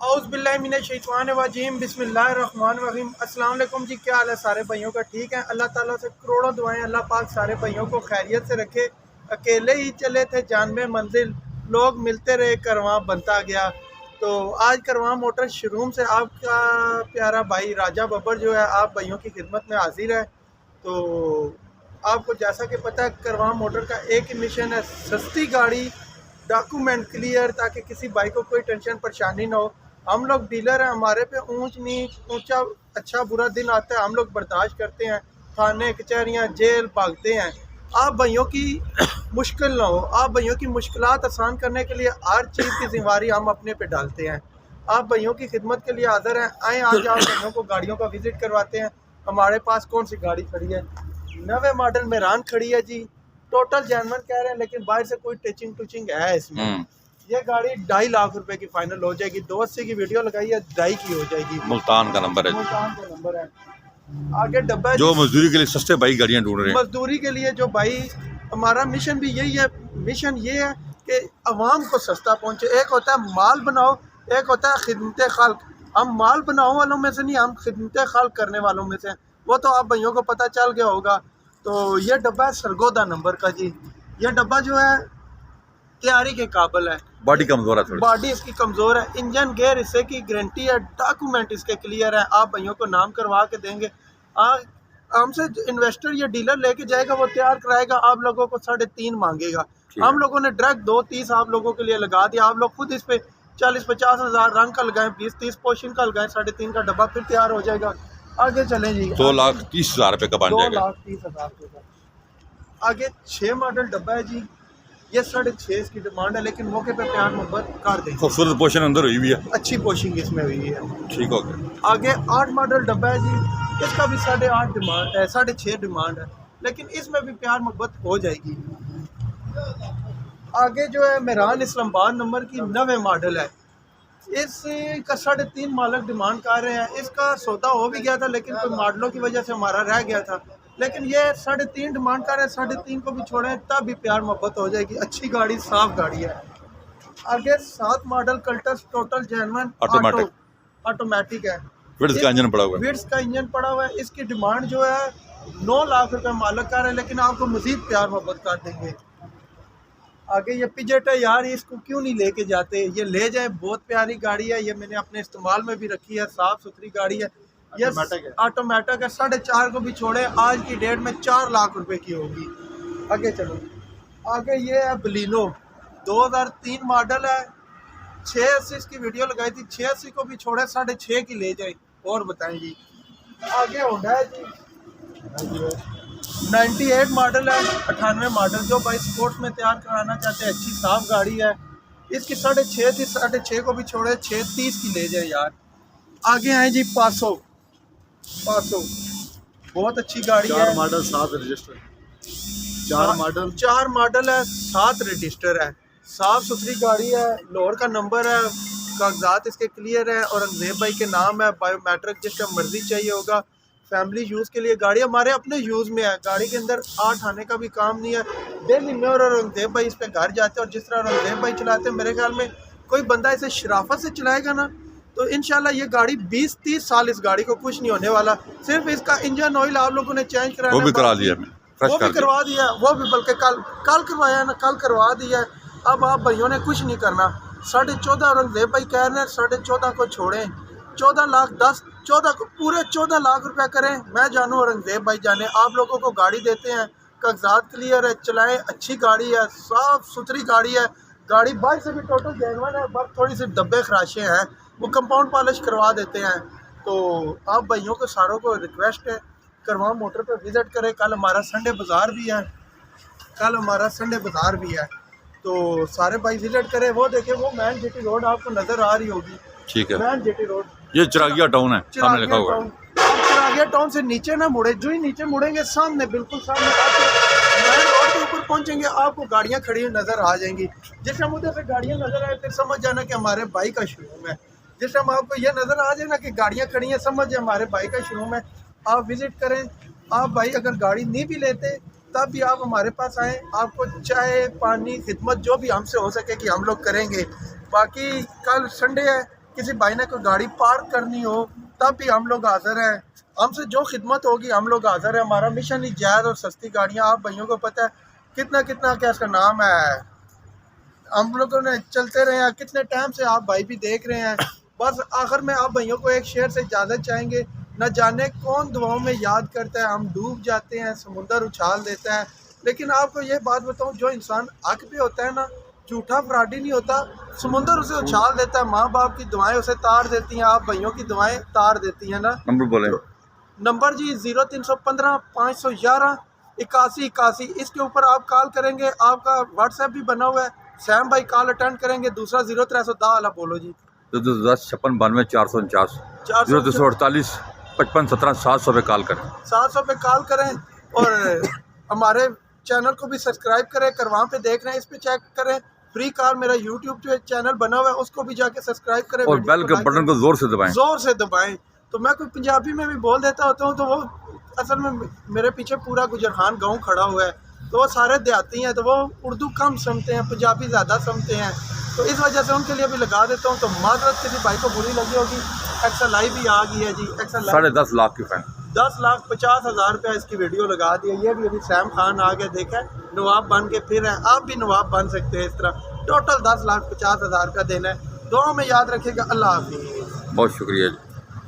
औज़ुबिल्लाहिमिनश्शैतानिर्रजीम बिस्मिल्लाहिर्रहमानिर्रहीम। अस्सलाम वालेकुम जी, क्या हाल है सारे भाइयों का? ठीक है। अल्लाह ताला से करोड़ों दुआएं, अल्लाह पाक सारे भाइयों को खैरियत से रखे। अकेले ही चले थे जानबे मंजिल, लोग मिलते रहे, करवां बनता गया। तो आज करवां मोटर शोरूम से आपका प्यारा भाई राजा बब्बर जो है आप भाइयों की खिदमत में हाजिर है। तो आपको जैसा कि पता है, करवां मोटर का एक ही मिशन है, सस्ती गाड़ी, डॉक्यूमेंट क्लियर, ताकि किसी भाई को कोई टेंशन परेशानी ना हो। हम लोग डीलर हैं, हमारे पे ऊंच नीच ऊंचा अच्छा बुरा दिन आता है, हम लोग बर्दाश्त करते हैं, थाने कचहरियाँ जेल भागते हैं। आप भाइयों की मुश्किल ना हो, आप भाइयों की मुश्किलात आसान करने के लिए हर चीज़ की जिम्मेदारी हम अपने पे डालते हैं। आप भाइयों की खिदमत के लिए हाजिर हैं। आए आज आप भाइयों को गाड़ियों का विजिट करवाते हैं। हमारे पास कौन सी गाड़ी खड़ी है? नवे मॉडल मेरान खड़ी है जी। टोटल जेन्युइन कह रहे हैं, लेकिन बाहर से कोई टचिंग टूचिंग है इसमें। ये गाड़ी 2.5 लाख रुपए की फाइनल हो जाएगी। 280 की वीडियो लगाई है, 2.5 की हो जाएगी। मुल्तान का नंबर है, मुल्तान का नंबर है। आगे डब्बा जो मजदूरी के लिए सस्ते भाई गाड़ियां ढूंढ रहे हैं। मजदूरी के लिए जो भाई, हमारा मिशन भी यही है। मिशन ये है कि अवाम को सस्ता पहुंचे। एक होता है माल बनाओ, एक होता है खिदमत खल्क। हम माल बनाओ वालों में से नहीं, हम खिदमत खल्क करने वालों में से। वो तो आप भाइयों को पता चल गया होगा। तो ये डब्बा है सरगोदा नंबर का जी। ये डब्बा जो है तैयारी के काबिल है। बॉडी कमजोर है, बॉडी इसकी कमज़ोर है। इंजन गेयर इससे की गारंटी है, डॉक्यूमेंट इसके क्लियर है। आप भाइयों को नाम करवा के देंगे। हमसे इन्वेस्टर या डीलर लेके जाएगा, वो तैयार कराएगा, आप लोगों को 3.5 मांगेगा। हम लोगों ने डायरेक्ट 2-30 आप लोगों के लिए लगा दिया। आप लोग खुद इस पे 40-50 हज़ार रंग का लगाएं, 20-30 पोर्शन का लगाएं, 3.5 का डब्बा फिर तैयार हो जाएगा। आगे चलें जी। 2,30,000 रुपए का बन जाएगा। 2,30,000 का। आगे 6 मॉडल डब्बा है जी। ये 6.5 इसकी डिमांड है, लेकिन मौके पे प्यार मोहब्बत कर देंगे। खूबसूरत पोर्शन अंदर हुई भी है, अच्छी पोशिंग इसमें हुई है। ठीक हो गया। आगे 8 मॉडल डब्बा है जी। इसका भी 8.5 डिमांड है, 6.5 डिमांड है, लेकिन इसमें भी प्यार मोहब्बत हो जाएगी। आगे जो है मेरान इस्लामाबाद नंबर की 9 मॉडल है। इसका 3.5 मालक डिमांड कर रहे हैं। इसका सौदा हो भी गया था, लेकिन कोई मॉडलों की वजह से हमारा रह गया था। लेकिन ये 3.5 डिमांड कर रहे हैं। 3.5 को भी छोड़ें तब भी प्यार मोहब्बत हो जाएगी। अच्छी गाड़ी, साफ गाड़ी है। आगे 7 model Cultus, total genuine automatic है। विड्स का इंजन पड़ा हुआ है। विड्स का इंजन पड़ा हुआ है। इसकी डिमांड जो है 9 लाख रुपए मालक कर रहे हैं, लेकिन आपको मजीद प्यार मोहब्बत कर देंगे। आगे ये पिजेट है यार, इसको क्यों नहीं लेके जाते? ये ले जाएं, बहुत प्यारी गाड़ी है। ये मैंने अपने इस्तेमाल में भी रखी है, साफ सुथरी गाड़ी है। ये ऑटोमेटिक है। 4.5 को भी छोड़े, आज की डेट में 4 लाख रुपए की होगी। आगे चलो। आगे ये है बलिनो, 2003 मॉडल है। 680 की वीडियो लगाई थी, 680 को भी छोड़े, 6.5 की ले जाए। और बताएं जी। आगे होंडा है जी, 98 मॉडल है, 98 मॉडल। जो भाई स्पोर्ट्स में तैयार कराना चाहते हैं, अच्छी साफ गाड़ी है। इसकी 6.5 थी, 6.5 को भी छोड़े, 630 की ले जाए यार। आगे आए जी पासो, बहुत अच्छी गाड़ी है। 4 मॉडल 7 रजिस्टर, 4 मॉडल है, 7 रजिस्टर है। साफ सुथरी गाड़ी है, लाहौर का नंबर है, कागजात इसके क्लियर है, औरंगजेब भाई के नाम है। बायोमेट्रिक जिसका मर्जी चाहिए होगा। फैमिली यूज़ के लिए गाड़ी, हमारे अपने यूज़ में है। गाड़ी के अंदर आने का भी काम नहीं है। डेली में और औरंगजेब भाई इस पे घर जाते हैं, और जिस तरह औरंगजेब भाई चलाते हैं, मेरे ख्याल में कोई बंदा इसे शराफत से चलाएगा ना, तो इंशाल्लाह ये गाड़ी 20-30 साल, इस गाड़ी को कुछ नहीं होने वाला। सिर्फ इसका इंजन ऑयल आप लोगों ने चेंज कराना, वो भी करा दिया, वो भी करवा दिया, वो भी बल्कि कल करवाया ना, कल करवा दिया। अब आप भाइयों ने कुछ नहीं करना। 14.5 औरंगजेब भाई कह रहे हैं, 14.5 को छोड़ें, 14 लाख 10, 14 को पूरे 14 लाख रुपया करें। मैं जानूँ, औरंगजेब भाई जाने। आप लोगों को गाड़ी देते हैं, कागजात क्लियर है, चलाएं, अच्छी गाड़ी है, साफ सुथरी गाड़ी है। गाड़ी बाइक से भी टोटल जेन्युइन है, बस थोड़ी सी डब्बे खराशे हैं, वो कंपाउंड पॉलिश करवा देते हैं। तो आप भाइयों को सारों को रिक्वेस्ट है, करवां मोटर पे विज़िट करें। कल हमारा संडे बाज़ार भी है, तो सारे भाई विज़िट करें। वो देखें, वो मैन जेटी रोड आपको नज़र आ रही होगी। ठीक है, मैन जेटी रोड, ये चिरागिया टाउन है, सामने लिखा हुआ है। चिरागिया टाउन से नीचे ना मुड़े, जो ही नीचे मुड़ेंगे सामने, बिल्कुल सामने मैन रोड के ऊपर पहुंचेंगे, आपको गाड़ियां खड़ी हुई नजर आ जाएंगी। जिस टाइम उधर से गाड़ियां नजर आए, फिर समझ जाना कि हमारे भाई का शोरूम है। जिस टाइम आपको यह नजर आ जाए ना कि गाड़ियां खड़ी हैं, समझ जाए हमारे भाई का शोरूम है। आप विजिट करें। आप भाई अगर गाड़ी नहीं भी लेते, तब भी आप हमारे पास आएँ, आपको चाय पानी खिदमत जो भी हमसे हो सके कि हम लोग करेंगे। बाकी कल संडे है, किसी भाई ने कोई गाड़ी पार्क करनी हो तब भी हम लोग हाजिर हैं। हमसे जो खिदमत होगी हम लोग हाजिर हैं। हमारा मिशन ही जायज़ और सस्ती गाड़ियाँ। आप भाइयों को पता है कितना कितना क्या इसका नाम है, हम लोगों ने चलते रहे हैं कितने टाइम से, आप भाई भी देख रहे हैं। बस आखिर में आप भाइयों को एक शेर से इजाज़त चाहेंगे। न जाने कौन दुआओं में याद करता है, हम डूब जाते हैं, समुंदर उछाल देता है। लेकिन आपको ये बात बताऊं, जो इंसान हक पे होता है ना, झूठा फ्रॉडी नहीं होता, समुंदर उसे उछाल देता है। माँ बाप की दुआएं उसे तार देती हैं, आप भाइयों की दुआएं तार देती हैं ना। नंबर बोले। नंबर जी 0315 511 8181। इसके ऊपर आप कॉल करेंगे, आपका व्हाट्सएप भी बना हुआ है, सैम भाई कॉल अटेंड करेंगे। दूसरा 0310 वाला बोलो जी। 10 56 92 449 0248 55 17 700 पे कॉल करें। 700 पे कॉल करें और हमारे चैनल को भी सब्सक्राइब करें। करवां पे देख रहे हैं, इस पे चेक करें। फ्री कार मेरा यूट्यूब पे चैनल बना हुआ है, उसको भी जाके सब्सक्राइब करें और बेल के बटन को जोर से दबाएं। तो मैं कोई पंजाबी में भी बोल देता होता हूँ, तो वो असल में मेरे पीछे पूरा गुजरखान गाँव खड़ा हुआ है, तो वो सारे देहाती हैं, तो वो उर्दू कम समझते हैं, पंजाबी ज़्यादा समझते हैं, तो इस वजह से उनके लिए भी लगा देता हूँ। तो माजरत किसी भाई को बुरी लगी होगी। XLI भी आ गई है जी। XLI 10.5 लाख की फैन, 10,50,000 रुपया इसकी वीडियो लगा दिया। ये भी अभी सैम खान आ गया, देखा है, नवाब बन के फिर हैं। आप भी नवाब बन सकते हैं इस तरह। टोटल 10,50,000 रुपया देना है। दुआ में याद रखिएगा। अल्लाह हाफिज़। बहुत शुक्रिया जी।